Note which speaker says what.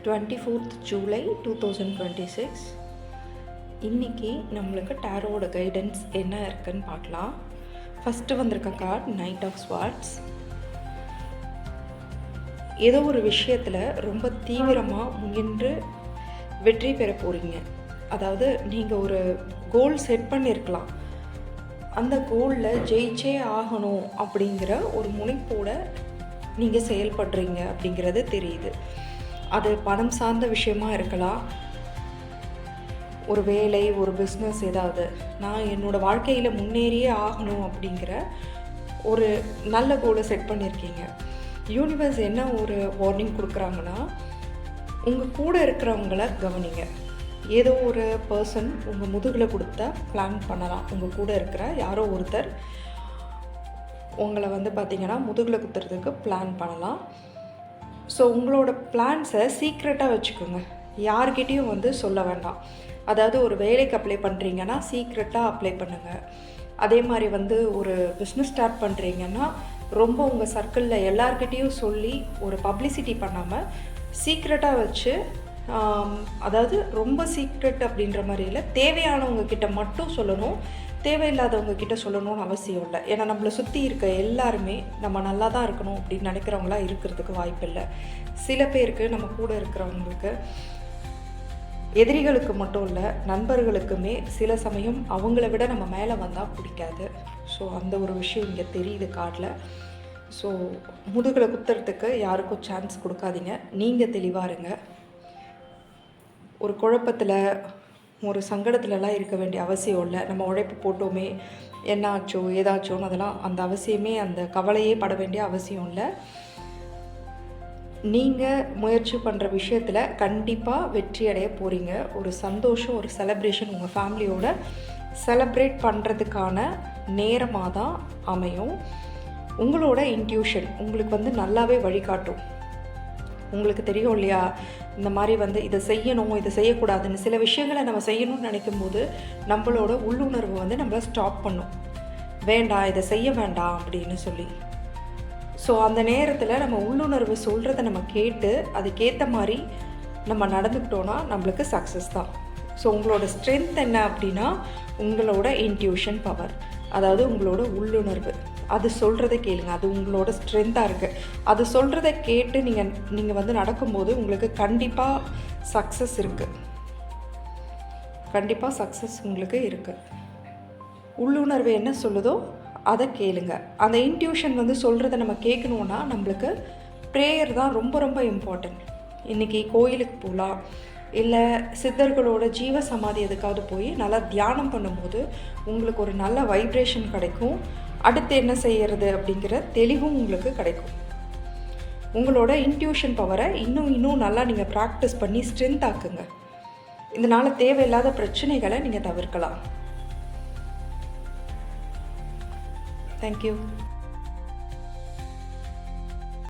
Speaker 1: 24th July 2026. இன்றைக்கி நம்மளுக்கு டேரோட guidance என்ன இருக்குன்னு பார்க்கலாம். ஃபஸ்ட்டு வந்திருக்க கார்டு நைட் ஆஃப் ஸ்வார்ட்ஸ். ஏதோ ஒரு விஷயத்தில் ரொம்ப தீவிரமாக முயன்று வெற்றி பெற போகிறீங்க. அதாவது நீங்கள் ஒரு கோல் செட் பண்ணியிருக்கலாம். அந்த கோலில் ஜெயிச்சே ஆகணும் அப்படிங்கிற ஒரு முனைப்போட நீங்கள் செயல்படுறீங்க அப்படிங்கிறது தெரியுது. அது பணம் சார்ந்த விஷயமா இருக்கலாம், ஒரு வேலை, ஒரு பிஸ்னஸ், ஏதாவது நான் என்னோடய வாழ்க்கையில் முன்னேறியே ஆகணும் அப்படிங்கிற ஒரு நல்ல கோலை செட் பண்ணியிருக்கீங்க. யூனிவர்ஸ் என்ன ஒரு வார்னிங் கொடுக்குறாங்கன்னா, உங்கள் கூட இருக்கிறவங்கள கவனிங்க. ஏதோ ஒரு பர்சன் உங்கள் முதுகில் கொடுத்த பிளான் பண்ணலாம். உங்கள் கூட இருக்கிற யாரோ ஒருத்தர் உங்களை பார்த்திங்கன்னா முதுகில் குத்துறதுக்கு பிளான் பண்ணலாம். ஸோ உங்களோட பிளான்ஸை சீக்ரெட்டாக வச்சுக்கோங்க. யார்கிட்டையும் சொல்ல வேண்டாம். அதாவது ஒரு வேலைக்கு அப்ளை பண்ணுறீங்கன்னா சீக்ரெட்டாக அப்ளை பண்ணுங்கள். அதே மாதிரி ஒரு பிஸ்னஸ் ஸ்டார்ட் பண்ணுறீங்கன்னா ரொம்ப உங்கள் சர்க்கிளில் எல்லார்கிட்டேயும் சொல்லி ஒரு பப்ளிசிட்டி பண்ணாமல் சீக்ரெட்டாக வச்சு, அதாவது ரொம்ப சீக்ரெட் அப்படின்ற மாதிரி இல்லை, தேவையானவங்க கிட்ட மட்டும் சொல்லணும், தேவையில்லாதவங்க கிட்ட சொல்லணும்னு அவசியம் இல்லை. ஏன்னா நம்மளை சுற்றி இருக்க எல்லாருமே நம்ம நல்லா தான் இருக்கணும் அப்படின்னு நினைக்கிறவங்களா இருக்கிறதுக்கு வாய்ப்பு இல்லை. சில பேருக்கு நம்ம கூட இருக்கிறவங்களுக்கு, எதிரிகளுக்கு மட்டும் இல்லை நண்பர்களுக்குமே சில சமயம் அவங்கள விட நம்ம மேலே வந்தால் பிடிக்காது. ஸோ அந்த ஒரு விஷயம் இங்கே தெரியுது கார்டில். ஸோ முதுகில் குத்துறதுக்கு யாருக்கும் சான்ஸ் கொடுக்காதீங்க. நீங்கள் தெளிவாக இருங்க. ஒரு குழப்பத்தில், ஒரு சங்கடத்துலலாம் இருக்க வேண்டிய அவசியம் இல்லை. நம்ம உழைப்பு போட்டோமே, என்ன ஆச்சோ ஏதாச்சோன்னு அதெல்லாம் அந்த அவசியமே, அந்த கவலையே பட வேண்டிய அவசியம் இல்லை. நீங்கள் முயற்சி பண்ணுற விஷயத்தில் கண்டிப்பாக வெற்றி அடைய போகிறீங்க. ஒரு சந்தோஷம், ஒரு செலப்ரேஷன் உங்கள் ஃபேமிலியோட செலப்ரேட் பண்ணுறதுக்கான நேரமாக தான் அமையும். உங்களோட இன்ட்யூஷன் உங்களுக்கு நல்லாவே வழிகாட்டும். உங்களுக்கு தெரியும் இல்லையா, இந்த மாதிரி இதை செய்யணும், இதை செய்யக்கூடாதுன்னு சில விஷயங்களை நம்ம செய்யணும்னு நினைக்கும் போது நம்மளோட உள்ளுணர்வு நம்மளை ஸ்டாப் பண்ணும். வேண்டாம், இதை செய்ய வேண்டாம் அப்படின்னு சொல்லி. ஸோ அந்த நேரத்தில் நம்ம உள்ளுணர்வு சொல்கிறத நம்ம கேட்டு அதுக்கேற்ற மாதிரி நம்ம நடந்துக்கிட்டோன்னா நம்மளுக்கு சக்ஸஸ் தான். ஸோ உங்களோட ஸ்ட்ரென்த் என்ன அப்படின்னா உங்களோட இன்ட்யூஷன் பவர், அதாவது உங்களோட உள்ளுணர்வு. அது சொல்கிறத கேளுங்க. அது உங்களோட ஸ்ட்ரென்த்தாக இருக்குது. அது சொல்கிறத கேட்டு நீங்கள் நடக்கும்போது உங்களுக்கு கண்டிப்பாக சக்ஸஸ் இருக்குது. கண்டிப்பாக சக்ஸஸ் உங்களுக்கு இருக்குது. உள்ளுணர்வு என்ன சொல்லுதோ அதை கேளுங்க. அந்த இன்ட்யூஷன் சொல்கிறத நம்ம கேட்கணுன்னா நம்மளுக்கு ப்ரேயர் தான் ரொம்ப ரொம்ப இம்பார்ட்டன்ட். இன்றைக்கி கோயிலுக்கு போகலாம், இல்லை சித்தர்களோட ஜீவ சமாதி எதுக்காவது போய் நல்லா தியானம் பண்ணும்போது உங்களுக்கு ஒரு நல்ல வைப்ரேஷன் கிடைக்கும். அடுத்து என்ன செய்கிறது அப்படிங்கிற தெளிவும் உங்களுக்கு கிடைக்கும். உங்களோட இன்ட்யூஷன் பவரை இன்னும் நல்லா நீங்கள் ப்ராக்டிஸ் பண்ணி ஸ்ட்ரென்த் ஆக்குங்க. இதனால் தேவையில்லாத பிரச்சனைகளை நீங்கள் தவிர்க்கலாம். தேங்க்யூ.